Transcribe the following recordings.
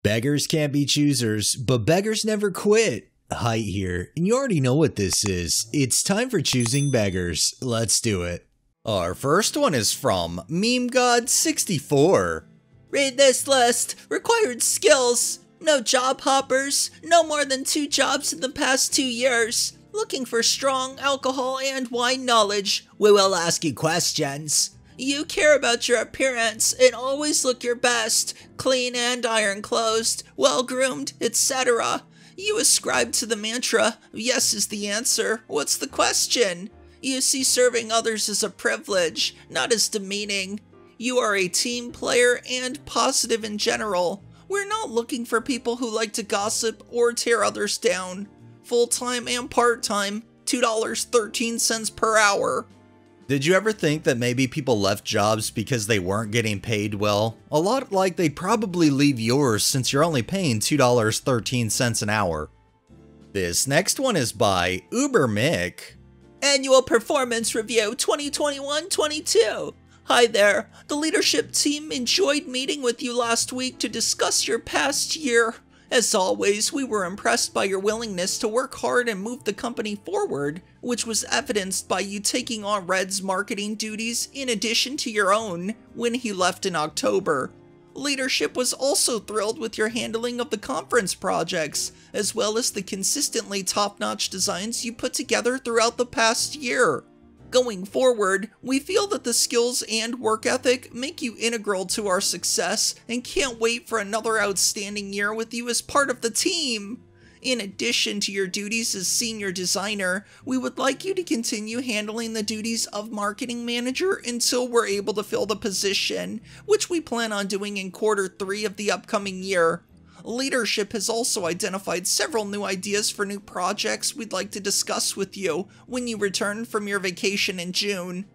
Beggars can't be choosers, but beggars never quit. Height here, and you already know what this is. It's time for Choosing Beggars. Let's do it. Our first one is from MemeGod64. Read this list. Required skills. No job hoppers. No more than 2 jobs in the past 2 years. Looking for strong alcohol and wine knowledge. We will ask you questions. You care about your appearance and always look your best. Clean and iron clothes. Well groomed, etc. You ascribe to the mantra, yes is the answer. What's the question? You see serving others as a privilege, not as demeaning. You are a team player and positive in general. We're not looking for people who like to gossip or tear others down. Full-time and part-time, $2.13 per hour. Did you ever think that maybe people left jobs because they weren't getting paid well? A lot like they'd probably leave yours since you're only paying $2.13 an hour. This next one is by Uber Mick. Annual Performance Review 2021-22. Hi there. The leadership team enjoyed meeting with you last week to discuss your past year. As always, we were impressed by your willingness to work hard and move the company forward, which was evidenced by you taking on Red's marketing duties in addition to your own when he left in October. Leadership was also thrilled with your handling of the conference projects, as well as the consistently top-notch designs you put together throughout the past year. Going forward, we feel that the skills and work ethic make you integral to our success and can't wait for another outstanding year with you as part of the team. In addition to your duties as senior designer, we would like you to continue handling the duties of marketing manager until we're able to fill the position, which we plan on doing in Q3 of the upcoming year. Leadership has also identified several new ideas for new projects we'd like to discuss with you when you return from your vacation in June.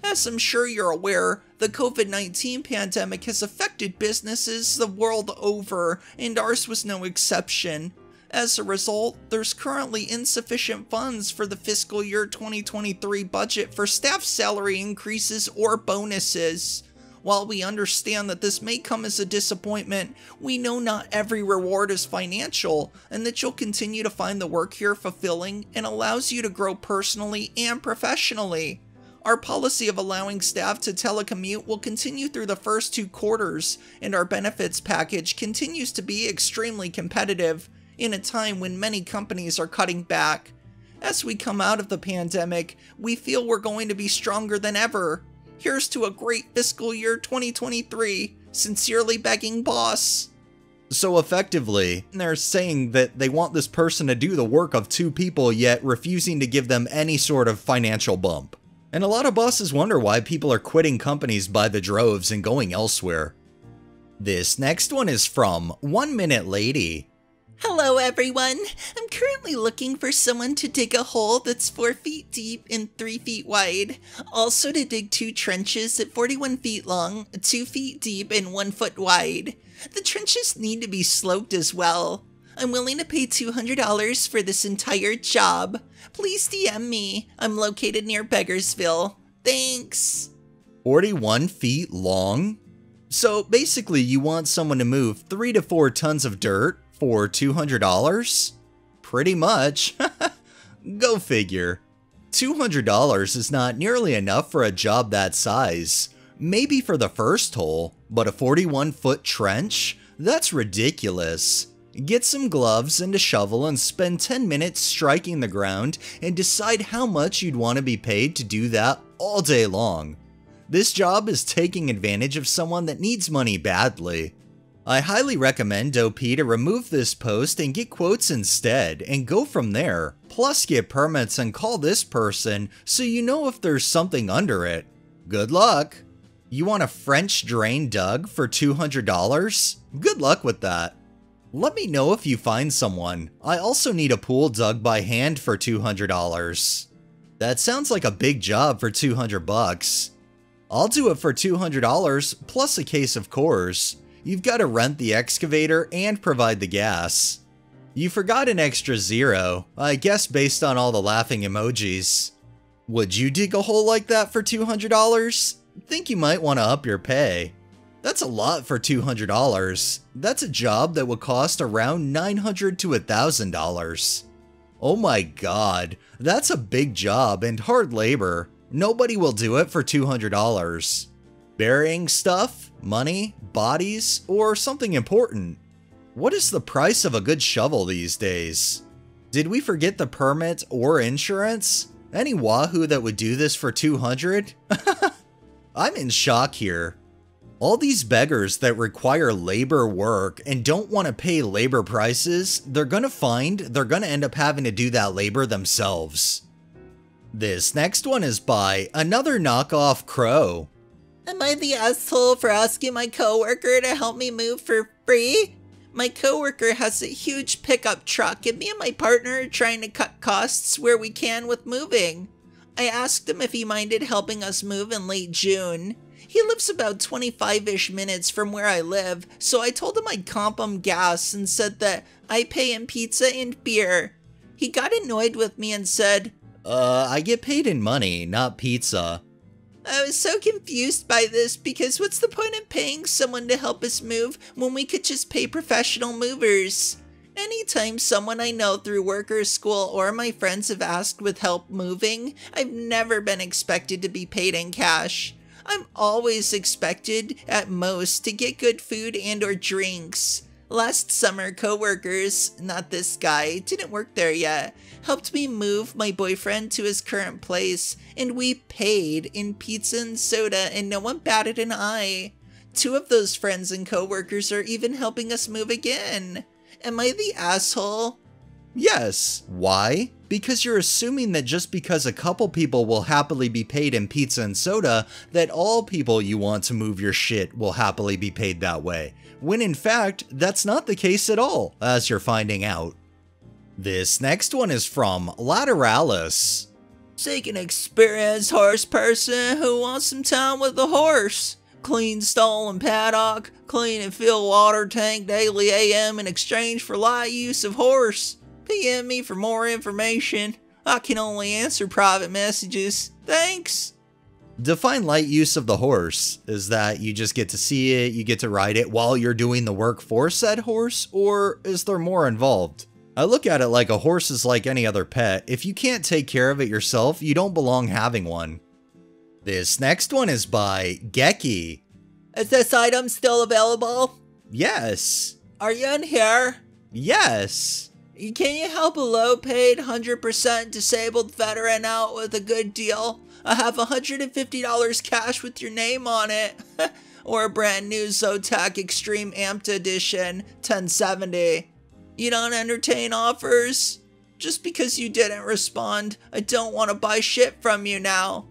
As I'm sure you're aware, the COVID-19 pandemic has affected businesses the world over, and ours was no exception. As a result, there's currently insufficient funds for the fiscal year 2023 budget for staff salary increases or bonuses. While we understand that this may come as a disappointment, we know not every reward is financial, and that you'll continue to find the work here fulfilling and allows you to grow personally and professionally. Our policy of allowing staff to telecommute will continue through the first 2 quarters, and our benefits package continues to be extremely competitive, in a time when many companies are cutting back. As we come out of the pandemic, we feel we're going to be stronger than ever. Here's to a great fiscal year 2023. Sincerely begging, boss. So effectively, they're saying that they want this person to do the work of 2 people, yet refusing to give them any sort of financial bump. And a lot of bosses wonder why people are quitting companies by the droves and going elsewhere. This next one is from 1 Minute Lady. Hello everyone. I'm currently looking for someone to dig a hole that's 4 feet deep and 3 feet wide. Also to dig 2 trenches at 41 feet long, 2 feet deep, and 1 foot wide. The trenches need to be sloped as well. I'm willing to pay $200 for this entire job. Please DM me. I'm located near Beggarsville. Thanks. 41 feet long? So basically you want someone to move 3 to 4 tons of dirt for $200? Pretty much. Go figure. $200 is not nearly enough for a job that size. Maybe for the first hole, but a 41-foot trench? That's ridiculous. Get some gloves and a shovel and spend 10 minutes striking the ground and decide how much you'd want to be paid to do that all day long. This job is taking advantage of someone that needs money badly. I highly recommend OP to remove this post and get quotes instead, and go from there, plus get permits and call this person so you know if there's something under it. Good luck! You want a French drain dug for $200? Good luck with that. Let me know if you find someone. I also need a pool dug by hand for $200. That sounds like a big job for 200 bucks. I'll do it for $200 plus a case of Coors. You've got to rent the excavator and provide the gas. You forgot an extra 0, I guess based on all the laughing emojis. Would you dig a hole like that for $200? Think you might want to up your pay. That's a lot for $200. That's a job that would cost around $900 to $1,000. Oh my god, that's a big job and hard labor. Nobody will do it for $200. Burying stuff, money, bodies, or something important. What is the price of a good shovel these days? Did we forget the permit or insurance? Any wahoo that would do this for $200? I'm in shock here. All these beggars that require labor work and don't want to pay labor prices, they're gonna end up having to do that labor themselves. This next one is by another knockoff crow. Am I the asshole for asking my coworker to help me move for free? My coworker has a huge pickup truck and me and my partner are trying to cut costs where we can with moving. I asked him if he minded helping us move in late June. He lives about 25-ish minutes from where I live, so I told him I'd comp him gas and said that I pay him pizza and beer. He got annoyed with me and said, I get paid in money, not pizza. I was so confused by this because what's the point of paying someone to help us move when we could just pay professional movers? Anytime someone I know through work or school or my friends have asked with help moving, I've never been expected to be paid in cash. I'm always expected, at most, to get good food and or drinks. Last summer, coworkers, not this guy, didn't work there yet, helped me move my boyfriend to his current place, and we paid in pizza and soda and no one batted an eye. 2 of those friends and coworkers are even helping us move again. Am I the asshole? Yes. Why? Because you're assuming that just because a couple people will happily be paid in pizza and soda, that all people you want to move your shit will happily be paid that way. When in fact, that's not the case at all, as you're finding out. This next one is from Lateralis. Take an experienced horse person who wants some time with the horse. Clean stall and paddock, clean and fill water tank daily AM in exchange for light use of horse. PM me for more information. I can only answer private messages. Thanks. Define light use of the horse. Is that you just get to see it, you get to ride it while you're doing the work for said horse, or is there more involved? I look at it like a horse is like any other pet. If you can't take care of it yourself, you don't belong having one. This next one is by Geki. Is this item still available? Yes. Are you in here? Yes. Can you help a low-paid, 100% disabled veteran out with a good deal? I have $150 cash with your name on it. Or a brand new Zotac Extreme Amped Edition, 1070. You don't entertain offers? Just because you didn't respond, I don't want to buy shit from you now.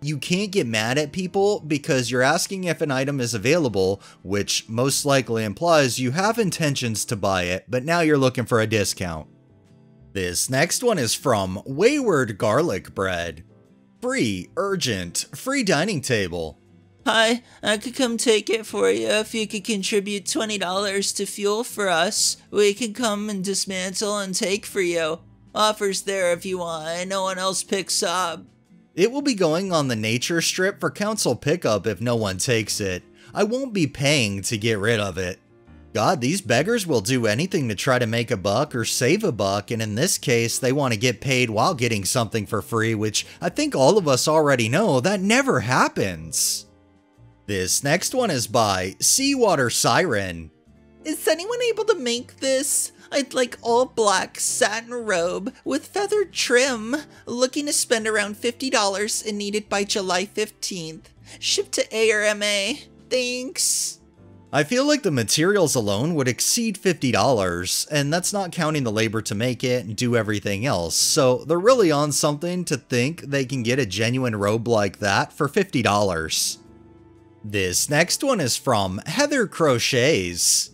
You can't get mad at people because you're asking if an item is available, which most likely implies you have intentions to buy it, but now you're looking for a discount. This next one is from Wayward Garlic Bread. Free, urgent, free dining table. Hi, I could come take it for you if you could contribute $20 to fuel for us. We can come and dismantle and take for you. Offers there if you want and no one else picks up. It will be going on the nature strip for council pickup if no one takes it. I won't be paying to get rid of it. God, these beggars will do anything to try to make a buck or save a buck, and in this case, they want to get paid while getting something for free, which I think all of us already know that never happens. This next one is by Seawater Siren. Is anyone able to make this? I'd like all black satin robe with feathered trim, looking to spend around $50 and need it by July 15th. Shipped to A or MA. Thanks. I feel like the materials alone would exceed $50, and that's not counting the labor to make it and do everything else, so they're really on something to think they can get a genuine robe like that for $50. This next one is from Heather Crochets.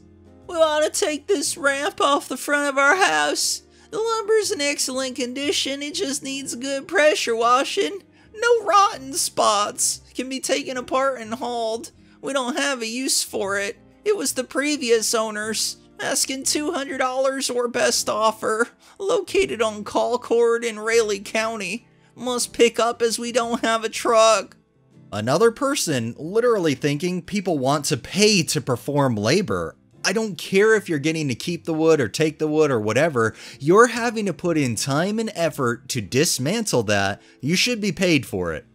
We want to take this ramp off the front of our house. The lumber's in excellent condition, it just needs good pressure washing. No rotten spots. Can be taken apart and hauled. We don't have a use for it. It was the previous owners. Asking $200 or best offer. Located on Colcord in Raleigh County. Must pick up as we don't have a truck. Another person literally thinking people want to pay to perform labor. I don't care if you're getting to keep the wood or take the wood or whatever, you're having to put in time and effort to dismantle that, you should be paid for it.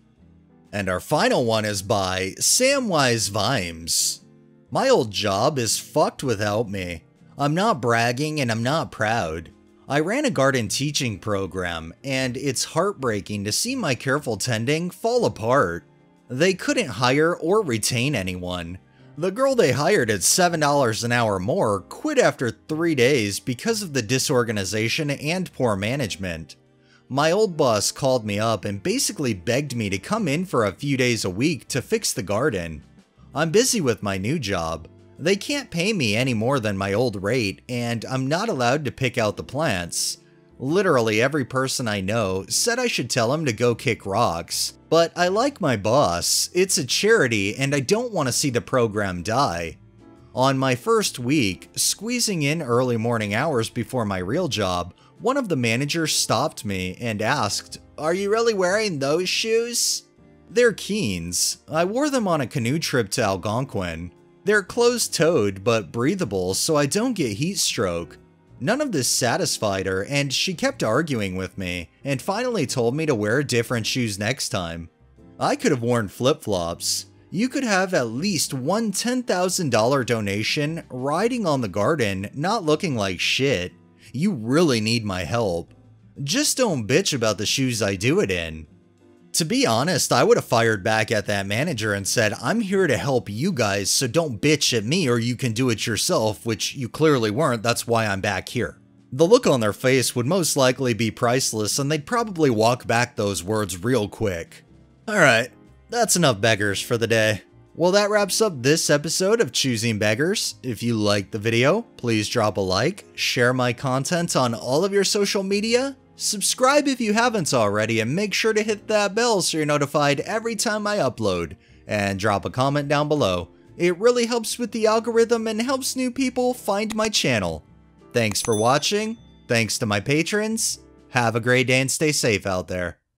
And our final one is by Samwise Vimes. My old job is fucked without me. I'm not bragging and I'm not proud. I ran a garden teaching program, and it's heartbreaking to see my careful tending fall apart. They couldn't hire or retain anyone. The girl they hired at $7 an hour more quit after 3 days because of the disorganization and poor management. My old boss called me up and basically begged me to come in for a few days a week to fix the garden. I'm busy with my new job. They can't pay me any more than my old rate, and I'm not allowed to pick out the plants. Literally every person I know said I should tell him to go kick rocks. But I like my boss, it's a charity, and I don't want to see the program die. On my first week, squeezing in early morning hours before my real job, one of the managers stopped me and asked, "Are you really wearing those shoes?" They're Keens. I wore them on a canoe trip to Algonquin. They're closed-toed but breathable so I don't get heat stroke. None of this satisfied her, and she kept arguing with me, and finally told me to wear different shoes next time. I could have worn flip-flops. You could have at least one $10,000 donation riding on the garden, not looking like shit. You really need my help. Just don't bitch about the shoes I do it in. To be honest, I would have fired back at that manager and said, "I'm here to help you guys, so don't bitch at me or you can do it yourself," which you clearly weren't, that's why I'm back here. The look on their face would most likely be priceless, and they'd probably walk back those words real quick. Alright, that's enough beggars for the day. Well, that wraps up this episode of Choosing Beggars. If you liked the video, please drop a like, share my content on all of your social media, subscribe if you haven't already, and make sure to hit that bell so you're notified every time I upload, and drop a comment down below. It really helps with the algorithm and helps new people find my channel. Thanks for watching, thanks to my patrons, have a great day and stay safe out there.